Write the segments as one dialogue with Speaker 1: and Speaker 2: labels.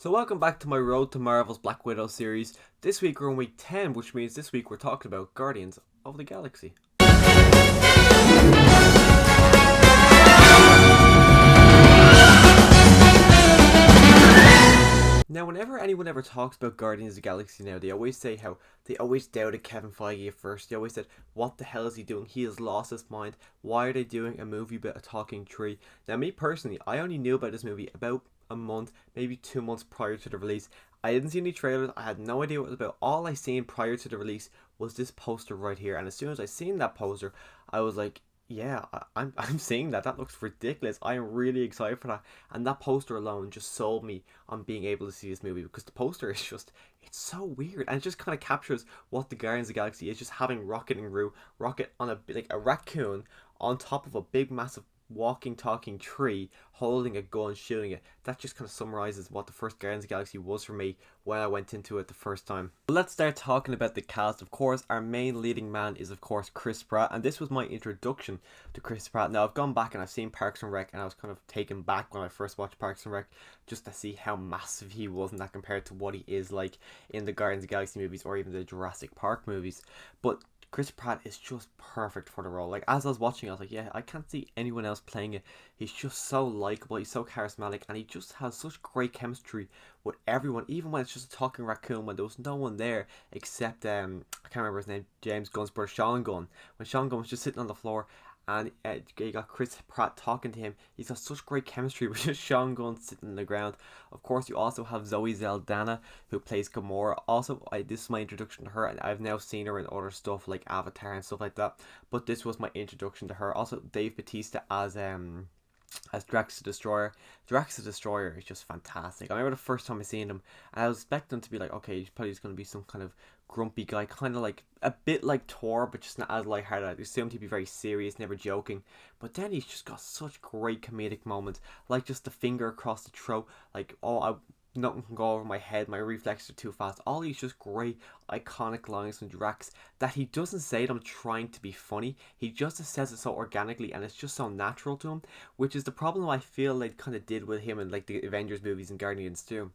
Speaker 1: So welcome back to my Road to Marvel's Black Widow series. This week we're on week 10, which means this week we're talking about Guardians of the Galaxy. Now, whenever anyone ever talks about Guardians of the Galaxy now, they always say how they always doubted Kevin Feige at first. They always said, what the hell is he doing? He has lost his mind. Why are they doing a movie about a talking tree? Now, me personally, I only knew about this movie about a month, maybe 2 months prior to the release. I didn't see any trailers. I had no idea what it was about. All I seen prior to the release was this poster right here. And as soon as I seen that poster, I was like, yeah, I'm seeing that. That looks ridiculous. I am really excited for that. And that poster alone just sold me on being able to see this movie, because the poster is just, it's so weird. And it just kind of captures what the Guardians of the Galaxy is, just having Rocket and Groot. Rocket on a raccoon on top of a big massive walking talking tree, holding a gun, shooting it. That just kind of summarizes what the first Guardians of the Galaxy was for me when I went into it the first time. But let's start talking about the cast. Of course, our main leading man is of course Chris Pratt, and this was my introduction to Chris Pratt. Now, I've gone back and I've seen Parks and Rec, and I was kind of taken back when I first watched Parks and Rec, just to see how massive he was, and that compared to what he is like in the Guardians of the Galaxy movies or even the Jurassic Park movies. But Chris Pratt is just perfect for the role. Like, as I was watching, I was like, yeah, I can't see anyone else playing it. He's just so likable, he's so charismatic, and he just has such great chemistry with everyone, even when it's just a talking raccoon, when there was no one there except, I can't remember his name, James Gunn's brother, Sean Gunn. When Sean Gunn was just sitting on the floor, and you got Chris Pratt talking to him. He's got such great chemistry with just Sean Gunn sitting on the ground. Of course, you also have Zoe Saldana, who plays Gamora. Also, this is my introduction to her, and I've now seen her in other stuff like Avatar and stuff like that. But this was my introduction to her. Also, Dave Bautista as Drax the Destroyer. Drax the Destroyer is just fantastic. I remember the first time I seen him, and I was expecting him to be like, okay, he's probably just going to be some kind of grumpy guy, kind of like a bit like Thor, but just not as lighthearted. I assumed he'd be very serious, never joking. But then he's just got such great comedic moments, like just the finger across the throat, like, oh, nothing can go over my head, my reflexes are too fast. All these just great iconic lines from Drax that he doesn't say them trying to be funny. He just says it so organically, and it's just so natural to him, which is the problem I feel they kind of did with him in like the Avengers movies and Guardians too.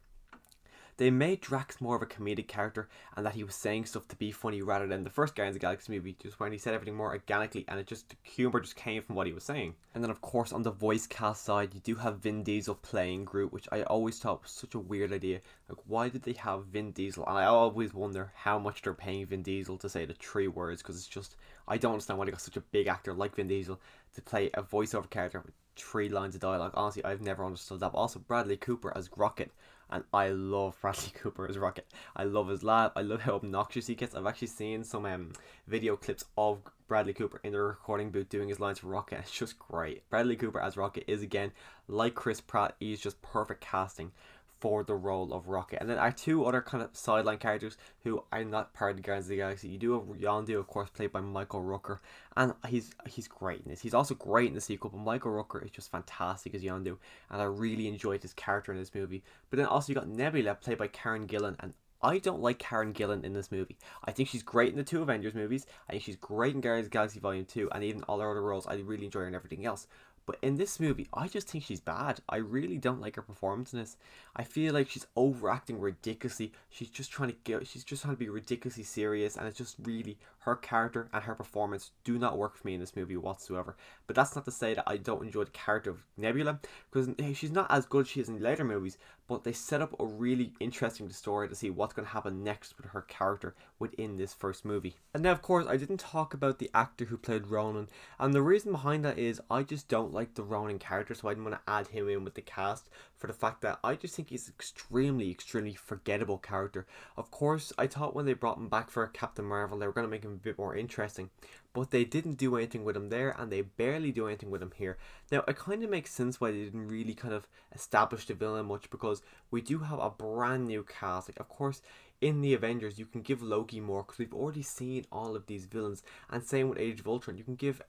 Speaker 1: They made Drax more of a comedic character, and that he was saying stuff to be funny rather than the first Guardians of the Galaxy movie, just when he said everything more organically, and the humor just came from what he was saying. And then of course on the voice cast side, you do have Vin Diesel playing Groot, which I always thought was such a weird idea. Like, why did they have Vin Diesel? And I always wonder how much they're paying Vin Diesel to say the 3 words, because it's just, I don't understand why they got such a big actor like Vin Diesel to play a voiceover character with 3 lines of dialogue. Honestly, I've never understood that. But also Bradley Cooper as Rocket, and I love Bradley Cooper as Rocket. I love his laugh. I love how obnoxious he gets. I've actually seen some video clips of Bradley Cooper in the recording booth doing his lines for Rocket. It's just great. Bradley Cooper as Rocket is, again, like Chris Pratt, he's just perfect casting for the role of Rocket. And then our 2 other kind of sideline characters who are not part of the Guardians of the Galaxy. You do have Yondu, of course, played by Michael Rooker, and he's great in this. He's also great in the sequel, but Michael Rooker is just fantastic as Yondu, and I really enjoyed his character in this movie. But then also you got Nebula, played by Karen Gillan, and I don't like Karen Gillan in this movie. I think she's great in the 2 Avengers movies. I think she's great in Guardians of the Galaxy Volume 2, and even all her other roles. I really enjoy her and everything else. But in this movie, I just think she's bad. I really don't like her performance in this. I feel like she's overacting ridiculously. She's just trying to be ridiculously serious, and it's just really, her character and her performance do not work for me in this movie whatsoever. But that's not to say that I don't enjoy the character of Nebula, because she's not as good as she is in later movies, but they set up a really interesting story to see what's going to happen next with her character within this first movie. And now, of course, I didn't talk about the actor who played Ronan, and the reason behind that is I just don't like the Ronan character, so I didn't want to add him in with the cast, for the fact that I just think he's an extremely forgettable character. Of course, I thought when they brought him back for Captain Marvel, they were going to make him a bit more interesting, but they didn't do anything with him there, and they barely do anything with him here. Now, it kind of makes sense why they didn't really kind of establish the villain much, because we do have a brand new cast. Like, of course, in the Avengers, you can give Loki more, because we've already seen all of these villains, and same with Age of Ultron. You can give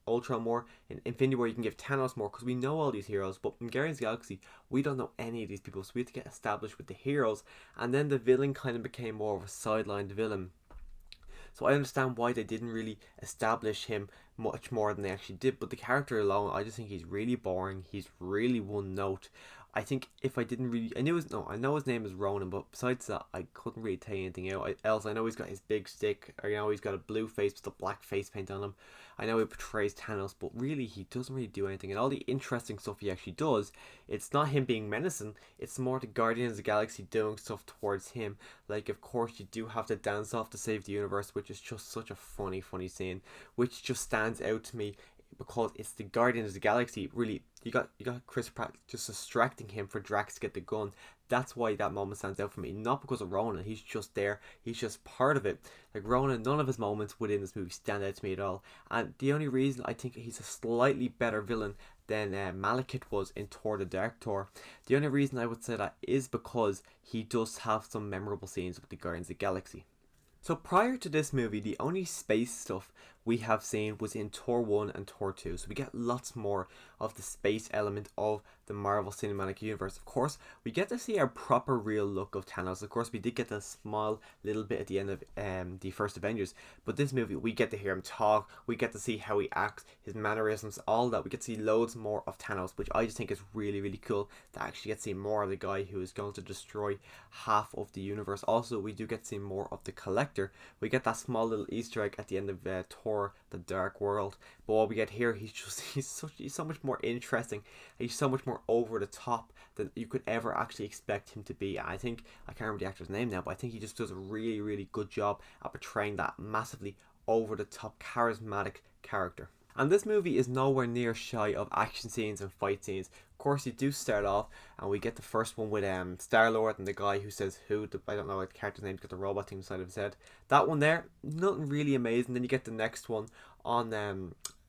Speaker 1: Ultron more. In Infinity War, you can give Thanos more, because we know all these heroes. But in Guardians of the Galaxy, we don't know any of these people, so we have to get established with the heroes, and then the villain kind of became more of a sidelined villain. So I understand why they didn't really establish him much more than they actually did. But the character alone, I just think he's really boring. He's really one note. I think if I didn't really, I knew his no, I know his name is Ronan, but besides that, I couldn't really tell you anything else. I know he's got his big stick, or he's got a blue face with a black face paint on him. I know he portrays Thanos, but really he doesn't really do anything. And all the interesting stuff he actually does, it's not him being menacing. It's more the Guardians of the Galaxy doing stuff towards him. Like, of course, you do have to dance off to save the universe, which is just such a funny scene, which just stands out to me because it's the Guardians of the Galaxy. Really, you got Chris Pratt just distracting him for Drax to get the gun. That's why that moment stands out for me. Not because of Ronan. He's just there. He's just part of it. Like Ronan, none of his moments within this movie stand out to me at all. And the only reason I think he's a slightly better villain than Malekith was in Thor: The Dark Tour, the only reason I would say that is because he does have some memorable scenes with the Guardians of the Galaxy. So prior to this movie, the only space stuff we have seen was in Thor 1 and Thor 2. So we get lots more of the space element of the Marvel Cinematic Universe. Of course, we get to see our proper real look of Thanos. Of course, we did get a small little bit at the end of the first Avengers. But this movie, we get to hear him talk. We get to see how he acts, his mannerisms, all that. We get to see loads more of Thanos, which I just think is really cool. To actually get to see more of the guy who is going to destroy half of the universe. Also, we do get to see more of the Collector. We get that small little Easter egg at the end of Thor: The Dark World. But what we get here, he's so much more interesting. He's so much more over the top than you could ever actually expect him to be. And I think, I can't remember the actor's name now, but I think he just does a really good job at portraying that massively over the top charismatic character. And this movie is nowhere near shy of action scenes and fight scenes. Of course, you do start off, and we get the first one with Star-Lord and the guy who says I don't know what the character's name, got the robot thing beside of his head. That one there, nothing really amazing. Then you get the next one on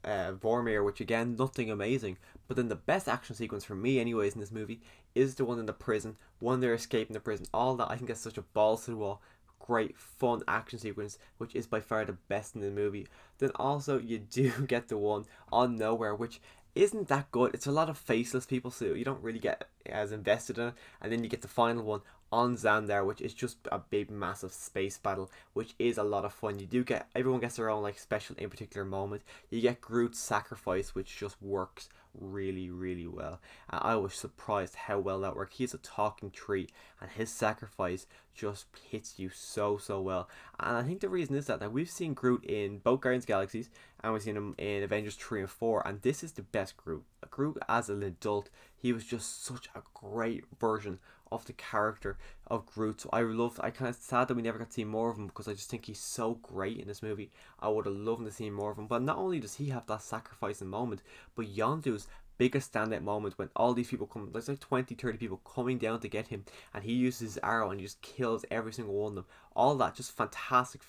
Speaker 1: Vormir, which again, nothing amazing. But then the best action sequence for me anyways in this movie is the one in the prison, when they're escaping the prison. All that, I think that's such a balls to the wall, great fun action sequence, which is by far the best in the movie. Then also you do get the one on Nowhere, which isn't that good. It's a lot of faceless people, so you don't really get as invested in it. And then you get the final one on Xandar, which is just a big massive space battle, which is a lot of fun. You do get, everyone gets their own like special in particular moment. You get Groot's sacrifice, which just works really well, and I was surprised how well that worked. He's a talking tree, and his sacrifice just hits you so well. And I think the reason is that now we've seen Groot in both Guardians of the Galaxies, and we've seen him in Avengers 3 and 4, and this is the best Groot. Groot as an adult, he was just such a great version of the character of Groot. So I kind of sad that we never got to see more of him, because I just think he's so great in this movie. I would have loved to see more of him. But not only does he have that sacrificing moment, but Yondu's biggest standout moment, when all these people come, there's like 20-30 people coming down to get him, and he uses his arrow and he just kills every single one of them. All that, just fantastic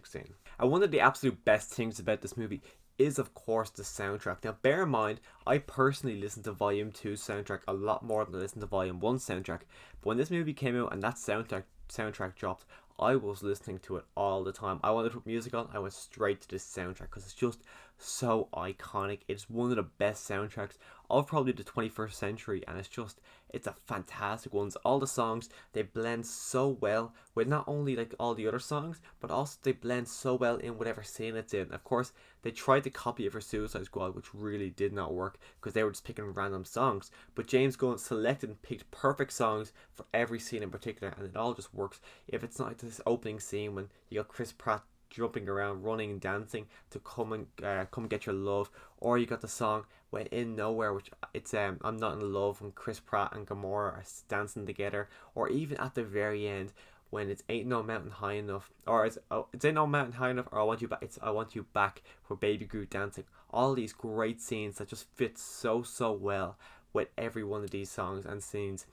Speaker 1: scene. And one of the absolute best things about this movie is of course the soundtrack. Now bear in mind, I personally listened to Volume 2's soundtrack a lot more than I listened to Volume 1's soundtrack. But when this movie came out and that soundtrack dropped, I was listening to it all the time. I wanted to put music on, I went straight to this soundtrack because it's just so iconic. It's one of the best soundtracks of probably the 21st century, and it's a fantastic one. All the songs, they blend so well with not only like all the other songs, but also they blend so well in whatever scene it's in. Of course, they tried to copy it for Suicide Squad, which really did not work because they were just picking random songs. But James Gunn selected and picked perfect songs for every scene in particular, and it all just works. If it's not like this opening scene when you got Chris Pratt jumping around, running and dancing to come get your love, or you got the song when in Nowhere, which it's I'm Not in Love, when Chris Pratt and Gamora are dancing together, or even at the very end when it's Ain't No Mountain High Enough, or it's Ain't No Mountain High Enough, or I Want You Back, it's I Want You Back, for Baby Groot dancing. All these great scenes that just fit so well with every one of these songs and scenes.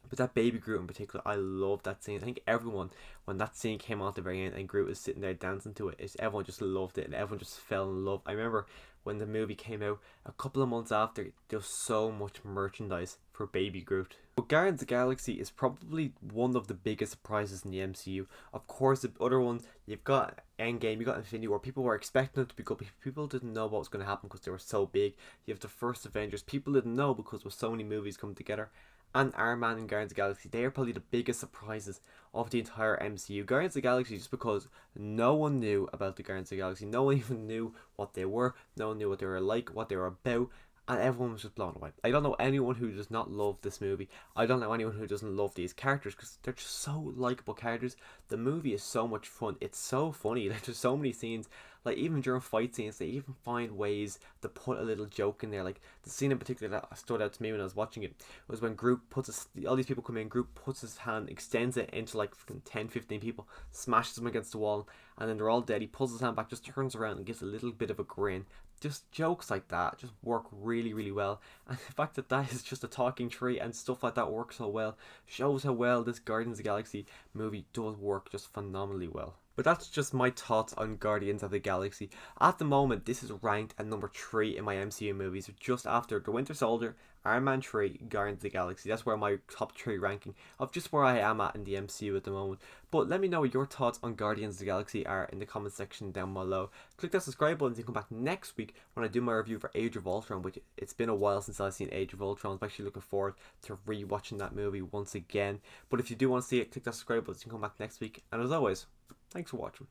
Speaker 1: But that Baby Groot in particular, I love that scene. I think everyone, when that scene came on at the very end and Groot was sitting there dancing to it, everyone just loved it and everyone just fell in love. I remember when the movie came out, a couple of months after, there was so much merchandise for Baby Groot. But Guardians of the Galaxy is probably one of the biggest surprises in the MCU. Of course, the other ones, you've got Endgame, you got Infinity War. People were expecting it to be good, but people didn't know what was going to happen because they were so big. You have the first Avengers, people didn't know because with so many movies coming together. And Iron Man and Guardians of the Galaxy, they are probably the biggest surprises of the entire MCU. Guardians of the Galaxy, just because no one knew about the Guardians of the Galaxy, no one even knew what they were, no one knew what they were like, what they were about, and everyone was just blown away. I don't know anyone who does not love this movie. I don't know anyone who doesn't love these characters, because they're just so likable characters. The movie is so much fun. It's so funny. Like, there's so many scenes. Like, even during fight scenes, they even find ways to put a little joke in there. Like, the scene in particular that stood out to me when I was watching it was when Groot puts all these people come in, Groot puts his hand, extends it into like 10, 15 people, smashes them against the wall, and then they're all dead. He pulls his hand back, just turns around and gives a little bit of a grin. Just jokes like that just work really, really well. And the fact that that is just a talking tree and stuff like that works so well shows how well this Guardians of the Galaxy movie does work just phenomenally well. But that's just my thoughts on Guardians of the Galaxy. At the moment, this is ranked at number 3 in my MCU movies, just after The Winter Soldier, Iron Man 3, Guardians of the Galaxy. That's where my top 3 ranking of just where I am at in the MCU at the moment. But let me know what your thoughts on Guardians of the Galaxy are in the comment section down below. Click that subscribe button to come back next week when I do my review for Age of Ultron, which it's been a while since I've seen Age of Ultron. I'm actually looking forward to rewatching that movie once again. But if you do want to see it, click that subscribe button to come back next week. And as always, thanks for watching.